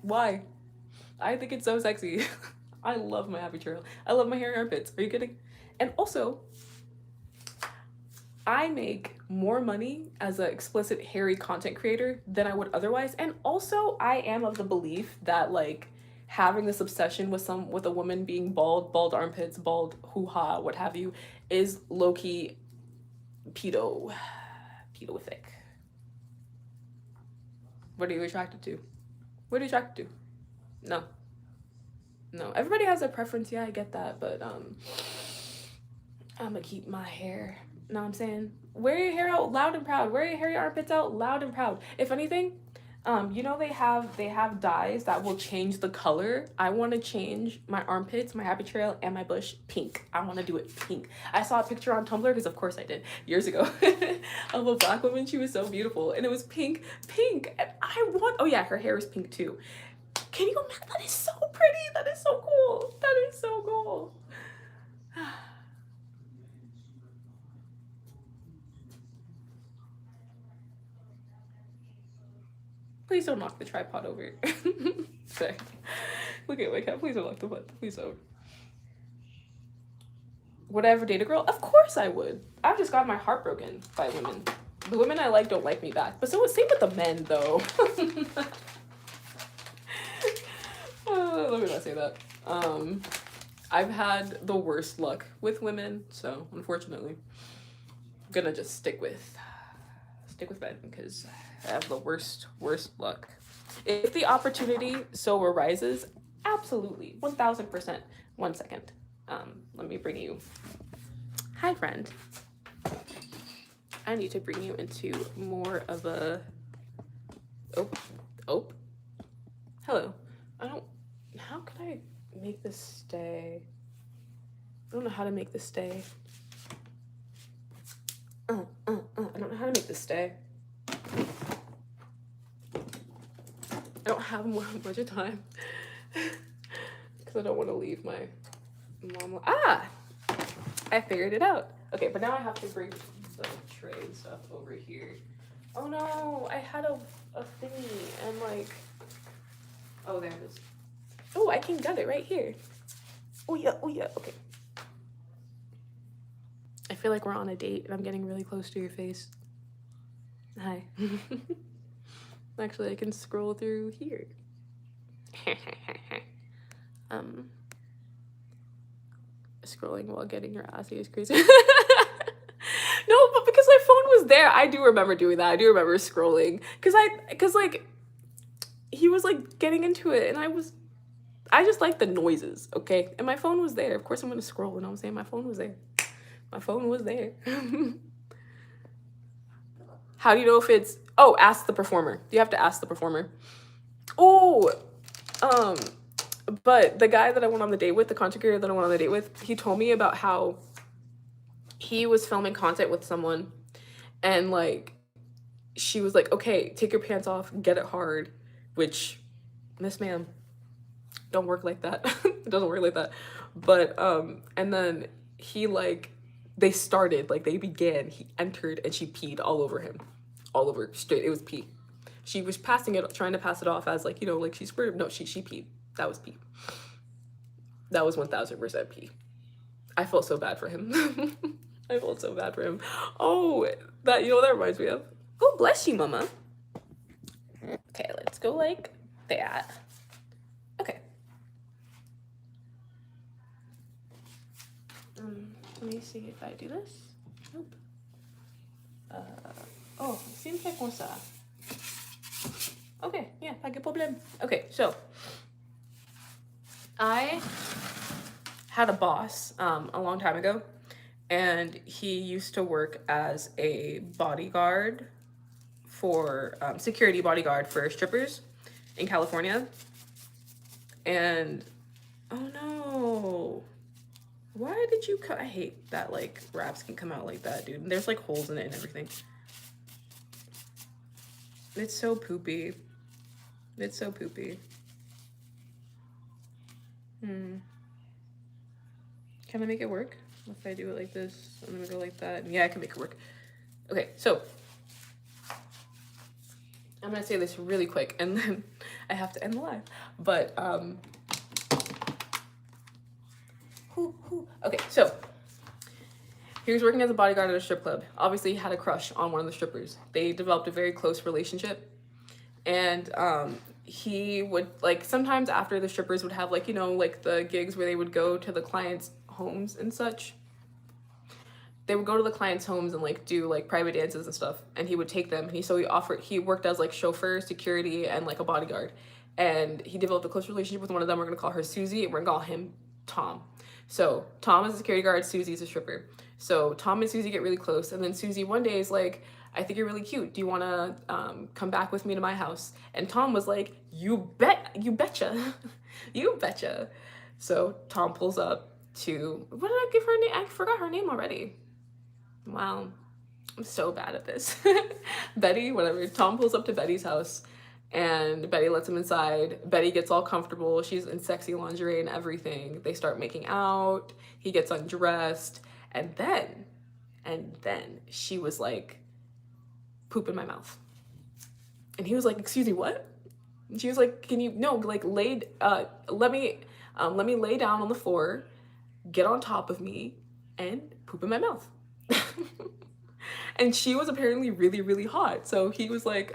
Why? I think it's so sexy. I love my happy trail. I love my hairy armpits. Are you kidding? And also, I make more money as an explicit hairy content creator than I would otherwise. And also, I am of the belief that like having this obsession with a woman being bald armpits, bald hoo-ha, what have you, is low-key pedoific. What are you attracted to? No. Everybody has a preference. Yeah, I get that, but I'm gonna keep my hair. Know what I'm saying? Wear your hair out loud and proud. Wear your hairy armpits out loud and proud. If anything, You know they have dyes that will change the color. I want to change my armpits, my happy trail, and my bush pink. I want to do it pink. I saw a picture on Tumblr, because of course I did, years ago, of a black woman. She was so beautiful, and it was pink, and I want. Oh yeah, her hair is pink too. Can you imagine? That is so pretty. That is so cool. That is so cool. Please don't knock the tripod over. Sorry. Look at my cat. Please don't knock the butt. Please don't. Would I ever date a girl? Of course I would. I've just got my heart broken by women. The women I like don't like me back. But so same with the men, though. Let me not say that. I've had the worst luck with women, so unfortunately, I'm gonna just stick with men, because I have the worst luck. If the opportunity so arises, absolutely, 1000%. 1 second. Let me bring you. Hi, friend. I need to bring you into more of a. Oh. Hello. How could I make this stay? I don't know how to make this stay. I don't know how to make this stay. I don't have much of time. Because I don't want to leave my mom. I figured it out. Okay, but now I have to bring the tray and stuff over here. Oh no, I had a thingy and like. Oh, there it is. Oh, I can get it right here. Oh yeah, okay. I feel like we're on a date and I'm getting really close to your face. Hi. Actually, I can scroll through here. Scrolling while getting your assy is crazy. No, but because my phone was there, I do remember doing that. I do remember scrolling because like he was like getting into it, and I just like the noises, okay? And my phone was there. Of course, I'm gonna scroll, and I'm saying my phone was there. My phone was there. How do you know if it's? Oh, ask the performer. You have to ask the performer. Oh, but the guy that I went on the date with, the content creator that I went on the date with, he told me about how he was filming content with someone, and like she was like, okay, take your pants off, get it hard, which, Miss Ma'am, don't work like that. It doesn't work like that. But and then he like they began, he entered, and she peed all over him. All over, straight. It was pee. She was passing it, trying to pass it off as like, you know, like she squirted. No, she peed. That was pee. That was 1000% pee. I felt so bad for him. I felt so bad for him. Oh, that, you know what that reminds me of? Oh, bless you, mama. Okay, let's go like that. Okay. Let me see if I do this. Nope. Oh, siempre comme ça. Okay, yeah, pas de problème. Okay, so I had a boss a long time ago, and he used to work as a bodyguard for security bodyguard for strippers in California. And oh no, why did you cut? I hate that like wraps can come out like that, dude. And there's like holes in it and everything. It's so poopy. It's so poopy. Can I make it work? If I do it like this, I'm gonna go like that. Yeah, I can make it work. Okay, so I'm gonna say this really quick, and then I have to end the live. But okay, so he was working as a bodyguard at a strip club. Obviously, he had a crush on one of the strippers. They developed a very close relationship, and he would like sometimes after the strippers would have like, you know, like the gigs where they would go to the clients' homes and such. They would go to the clients' homes and like do like private dances and stuff, and he would take them. And he worked as like chauffeur, security, and like a bodyguard. And he developed a close relationship with one of them. We're gonna call her Susie, and we're gonna call him Tom. So Tom is a security guard, Susie's a stripper. So Tom and Susie get really close, and then Susie one day is like, I think you're really cute. Do you want to come back with me to my house? And Tom was like, you betcha, you betcha. So Tom pulls up to, what did I give her name? I forgot her name already. Wow, I'm so bad at this. Betty, whatever. Tom pulls up to Betty's house and Betty lets him inside. Betty gets all comfortable. She's in sexy lingerie and everything. They start making out. He gets undressed. And then she was like, poop in my mouth. And he was like, excuse me, what? And she was like, can you, no, like let me lay down on the floor, get on top of me, and poop in my mouth. And she was apparently really, really hot. So he was like,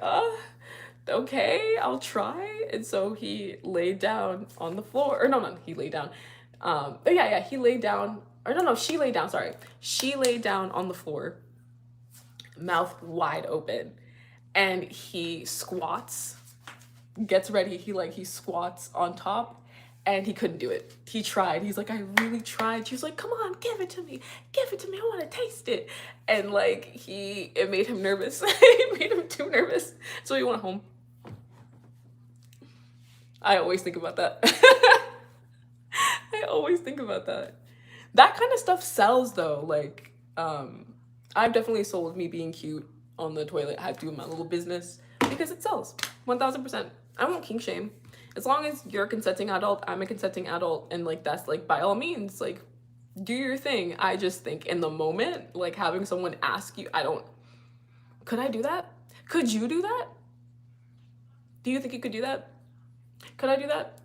okay, I'll try. And so he laid down on the floor, or no, he laid down. He laid down, or no, she laid down, sorry. She laid down on the floor, mouth wide open, and he squats, gets ready, he squats on top, and he couldn't do it. He tried. He's like, I really tried. She was like, come on, give it to me, I want to taste it. And like, it made him nervous. It made him too nervous, so he went home. I always think about that. I always think about that. That kind of stuff sells though. Like, I've definitely sold me being cute on the toilet. I have to do my little business because it sells. 1000%. I won't kink shame. As long as you're a consenting adult, I'm a consenting adult, and like that's like by all means, like do your thing. I just think in the moment, like having someone ask you, could I do that? Could you do that? Do you think you could do that? Could I do that?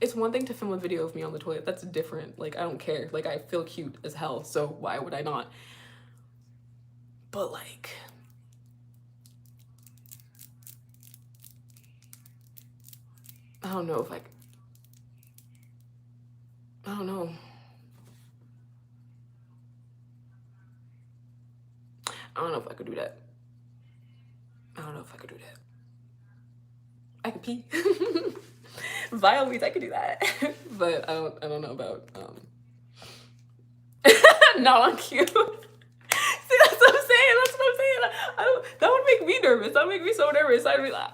It's one thing to film a video of me on the toilet. That's different. Like, I don't care. Like, I feel cute as hell, so why would I not? But like, I don't know if I don't know. I don't know if I could do that. I don't know if I could do that. I could pee. By all means, I could do that. But I don't know about not on cue. See, that's what I'm saying. That would make me nervous. That would make me so nervous. I'd be like,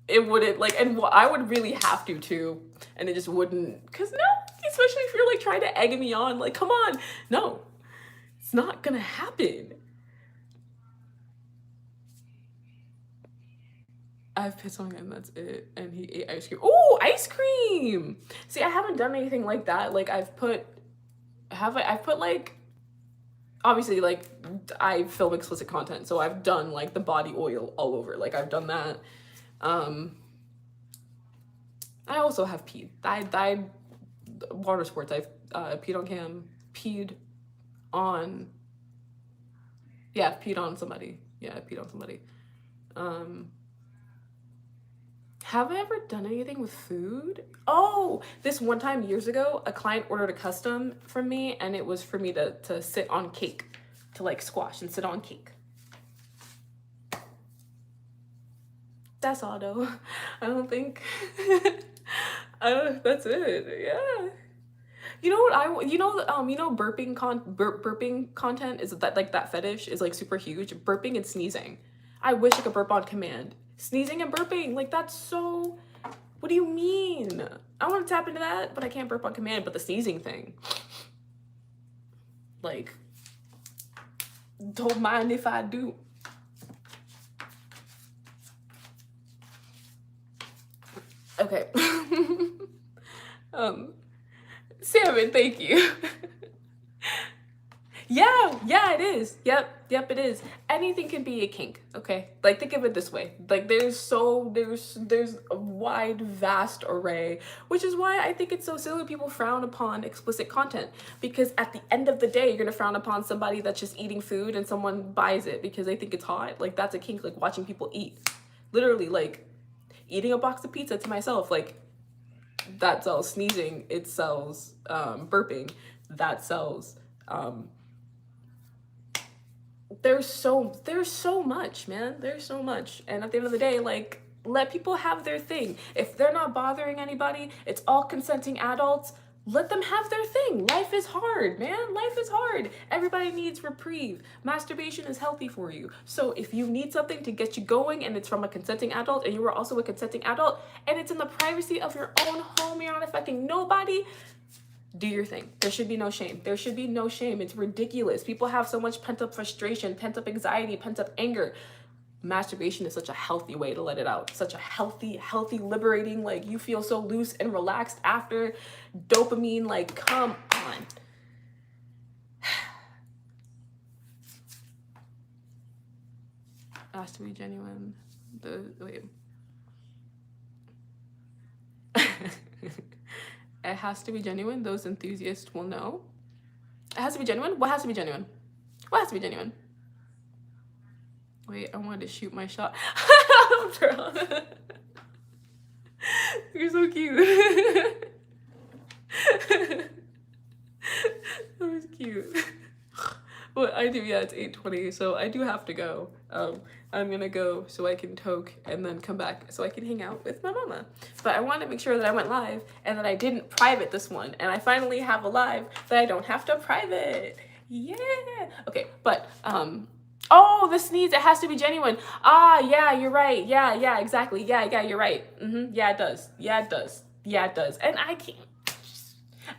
it wouldn't, like, and I would really have to too, and it just wouldn't, because no, especially if you're like trying to egg me on, like, come on, no, it's not gonna happen. I've pissed on him, that's it, and he ate ice cream. Oh, ice cream! See, I haven't done anything like that. Like, I've put like, obviously, like, I film explicit content, so I've done like the body oil all over. Like, I've done that. I also have peed. I water sports. I've peed on cam, peed on somebody. Yeah, I peed on somebody. Have I ever done anything with food? Oh, this one time years ago, a client ordered a custom from me, and it was for me to sit on cake, to like squash and sit on cake. That's all though. I don't think. That's it. Yeah. You know what burping content is that, like, that fetish is like super huge. Burping and sneezing. I wish I could burp on command. Sneezing and burping, like, that's so, what do you mean? I want to tap into that, but I can't burp on command. But the sneezing thing, like, don't mind if I do. Okay. Salmon, thank you. Yeah, it is. Yep, it is. Anything can be a kink, okay? Like, think of it this way. Like, there's a wide, vast array, which is why I think it's so silly people frown upon explicit content. Because at the end of the day, you're gonna frown upon somebody that's just eating food and someone buys it because they think it's hot. Like, that's a kink, like watching people eat. Literally, like, eating a box of pizza to myself, like, that sells. Sneezing, it sells. Burping, that sells. There's so much, man. There's so much. And at the end of the day, like, let people have their thing. If they're not bothering anybody, it's all consenting adults, let them have their thing. Life is hard, man. Life is hard. Everybody needs reprieve. Masturbation is healthy for you. So if you need something to get you going and it's from a consenting adult and you are also a consenting adult and it's in the privacy of your own home, you're not affecting nobody, do your thing. There should be no shame. There should be no shame. It's ridiculous. People have so much pent up frustration, pent up anxiety, pent up anger. Masturbation is such a healthy way to let it out. Such a healthy, liberating, like you feel so loose and relaxed after. Dopamine, like, come on. Has to be genuine. Wait. It has to be genuine. Those enthusiasts will know. It has to be genuine. What has to be genuine? What has to be genuine? Wait, I wanted to shoot my shot. You're so cute. That was cute. Well, I do, yeah, it's 8:20, so I do have to go. I'm gonna go so I can toke and then come back so I can hang out with my mama. But I wanted to make sure that I went live and that I didn't private this one. And I finally have a live that I don't have to private. Yeah. Okay, but, oh, the sneeze, it has to be genuine. Ah, yeah, you're right. Yeah, exactly. Yeah, you're right. Yeah, it does. Yeah, it does. And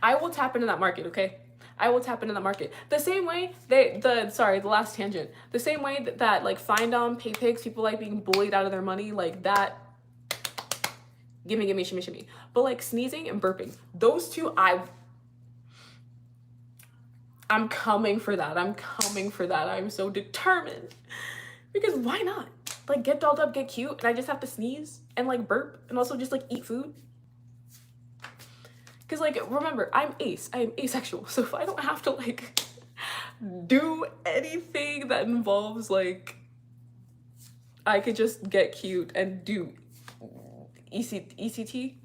I will tap into that market, okay? I will tap into the market. The same way the last tangent. The same way that like find pay pigs, people like being bullied out of their money, like that. Gimme, shimmy. But like sneezing and burping, those two, I'm coming for that. I'm so determined. Because why not? Like get dolled up, get cute, and I just have to sneeze and like burp and also just like eat food. Because, like, remember, I am asexual, so if I don't have to, like, do anything that involves, like, I could just get cute and do ECT,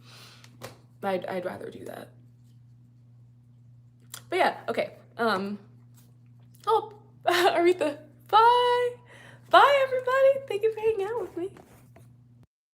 I'd rather do that. But yeah, okay, oh, Aretha, bye, everybody, thank you for hanging out with me.